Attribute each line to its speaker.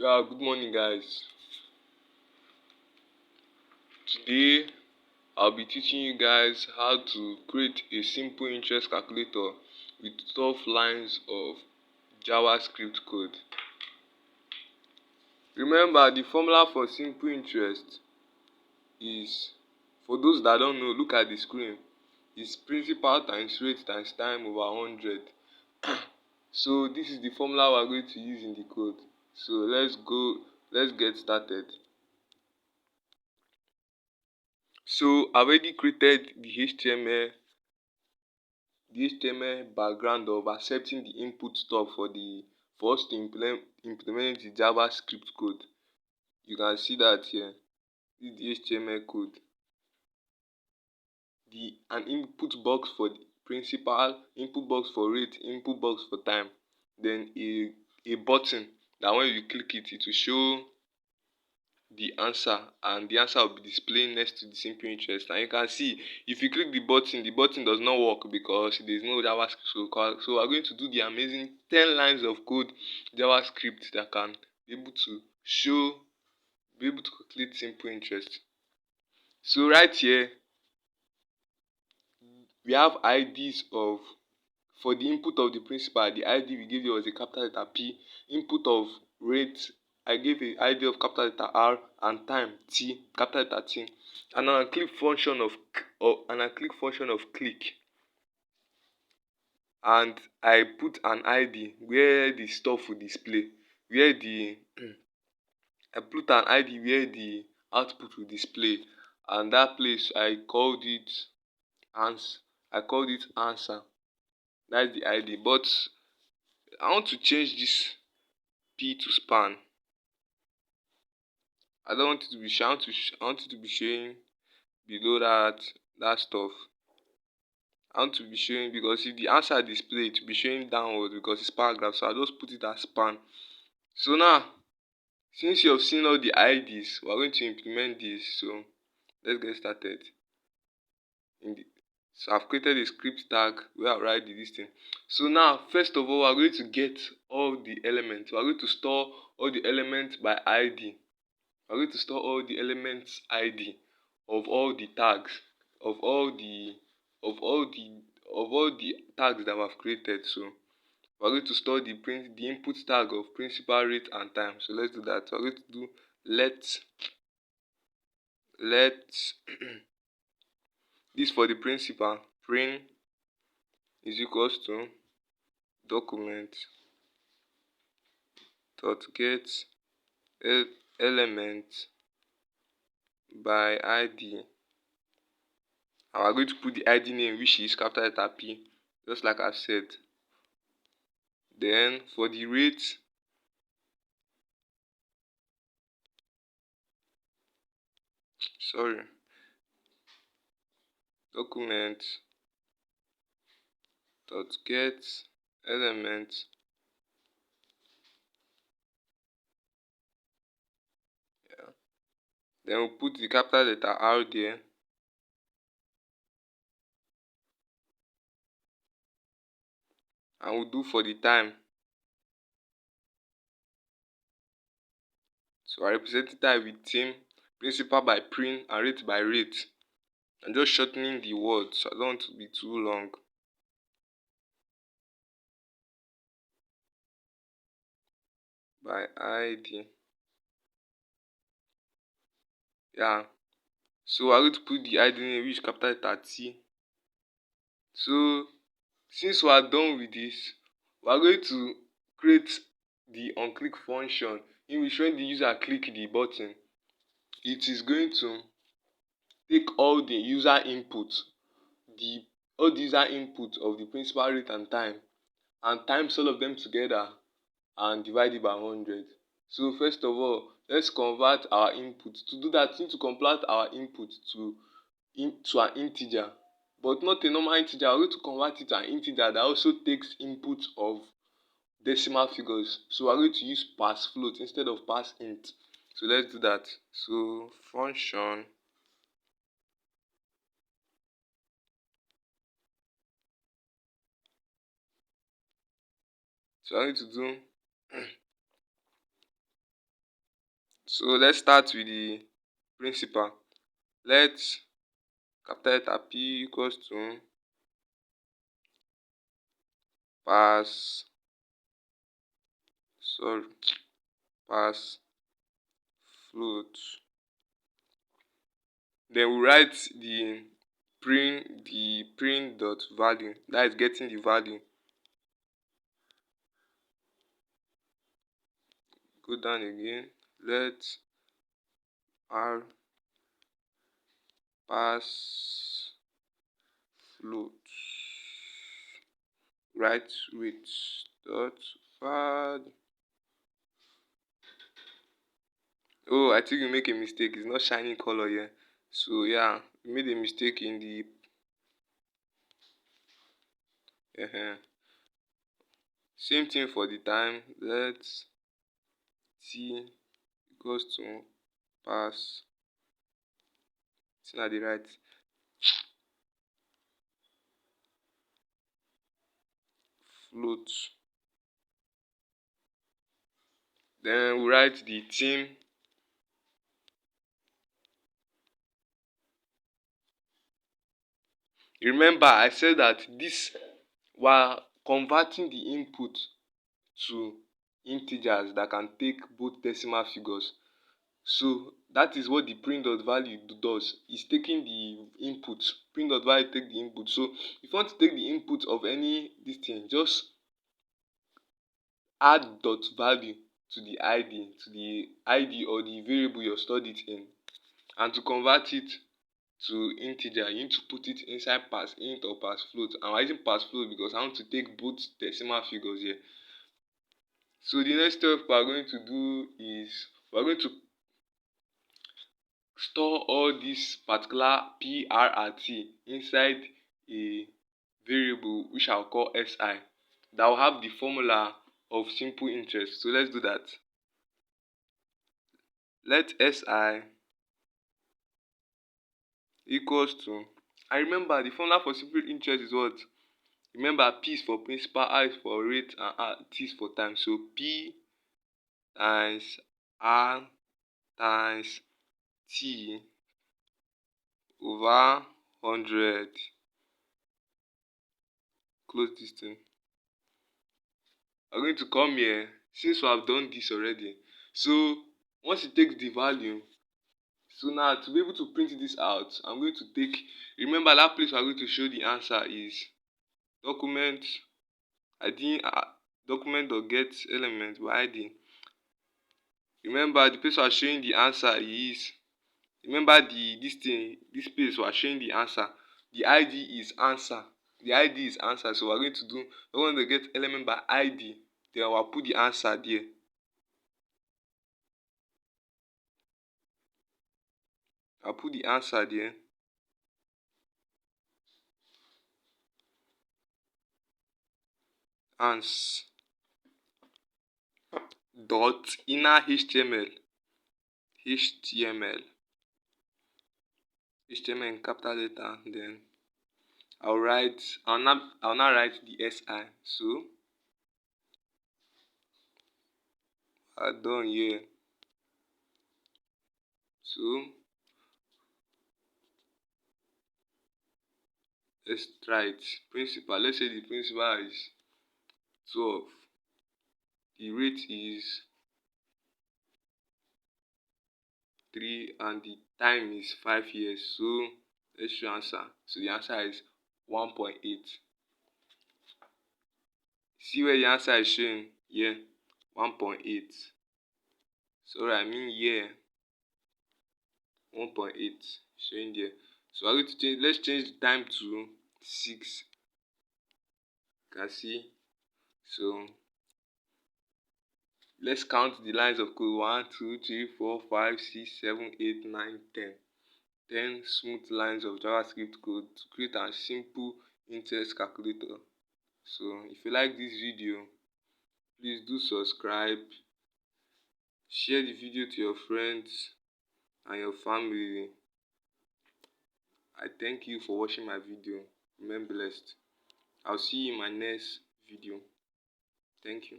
Speaker 1: Yeah, good morning, guys. Today, I'll be teaching you guys how to create a simple interest calculator with 12 lines of JavaScript code. Remember, the formula for simple interest is, for those that don't know, look at the screen. It's principal times rate times time over 100. So this is the formula we're going to use in the code. So let's get started. So I've already created the HTML background of accepting the input stub for us to implement the JavaScript code. You can see that here. This is the HTML code. An input box for the principal, input box for rate, input box for time. Then a button that when you click it, it will show the answer, and the answer will be displayed next to the simple interest. And you can see, if you click the button does not work because there is no JavaScript code. So we're going to do the amazing 10 lines of code JavaScript that can be able to calculate simple interest. So right here we have IDs of, for the input of the principal, the ID we gave you was a capital letter P. Input of rate, I gave a ID of capital letter R, and time T, capital letter T. And an unclick function of click. And I put an ID where the stuff will display, where the I put an ID where the output will display, and that place I called it answer. That's the ID. But I want to change this P to span. I don't want it to be I want it to be showing below that stuff. I want to be showing, because if the answer display, it will be showing downward because it's paragraph. So I just put it as span. So now, since you have seen all the IDs, we're going to implement this. So let's get started. So I've created a script tag where I write this thing. So now, first of all, we're going to get all the elements. We're going to store all the elements by ID. We're going to store all the elements ID of all the tags, of all the tags that I've created. So we're going to store the input tag of principal, rate, and time. So let's do that. We're going to do let this for the principal, print is equals to document dot get element by ID. And we're going to put the ID name, which is capital letter P, just like I've said. Then for the rate, document dot get element then we'll put the capital letter R there. And we'll do for the time. So I represented that with team, principal by print, and rate by rate. I'm just shortening the word, so I don't want to be too long. By ID. Yeah. So we're going to put the ID name, which is capital letter T. So since we are done with this, we are going to create the onClick function, in which when the user click the button, it is going to take all the user input, all the user input of the principal, rate, and time, and times all of them together and divide it by 100. So first of all, let's convert our input. To do that, we need to convert our input to an integer, but not a normal integer. We're going to convert it to an integer that also takes input of decimal figures. So we're going to use pass float instead of pass int. So let's do that. So function so I need to do So let's start with the principal. Let capital letter P equals to pass sorry pass float. Then we write the print dot value, that is getting the value. Go down again. Let r pass float. Write with dot value. Oh, I think you make a mistake. It's not shining color here. So yeah, we made a mistake in the same thing for the time. Let t equals to pass. It's not the right float. Then we write the team. Remember, I said that this while converting the input to integers that can take both decimal figures. So that is what the print dot value does. It's taking the input. Print dot value take the input. So if you want to take the input of any this thing, just add dot value to the ID or the variable you stored it in, and to convert it to integer you need to put it inside pass int or pass float. I'm using pass float because I want to take both decimal figures here. So the next step we are going to do is we are going to store all this particular p, r and t inside a variable which I'll call si, that will have the formula of simple interest. So let's do that. Let si equals to, I remember the formula for simple interest is what? Remember, p is for principal, r is for rate, and t is for time. So p times r times t over 100. Close this thing. I'm going to come here since we have done this already. So once you take the value, so now to be able to print this out, I'm going to take, remember that place we are going to show the answer is document id document.get element by id. Remember the place we are showing the answer is, remember this place we are showing the answer, the id is answer. The id is answer. So we're going to do, we're going to get element by id, then I'll put the answer there. I'll put the answer there. Ans dot inner html in capital letter. Then I'll now write the si. So I'm done here. So let's try it. Principal, let's say the principal is 12, the rate is 3, and the time is 5 years. So let's show answer. So the answer is 1.8. See where the answer is showing here? 1.8. Sorry, I mean here 1.8 showing there. So I'm going to change, let's change the time to 6. You can see. So let's count the lines of code. 1, 2, 3, 4, 5, 6, 7, 8, 9, 10. 10 smooth lines of JavaScript code to create a simple interest calculator. So if you like this video, please do subscribe, share the video to your friends and your family. I thank you for watching my video. Remain blessed. I'll see you in my next video. Thank you.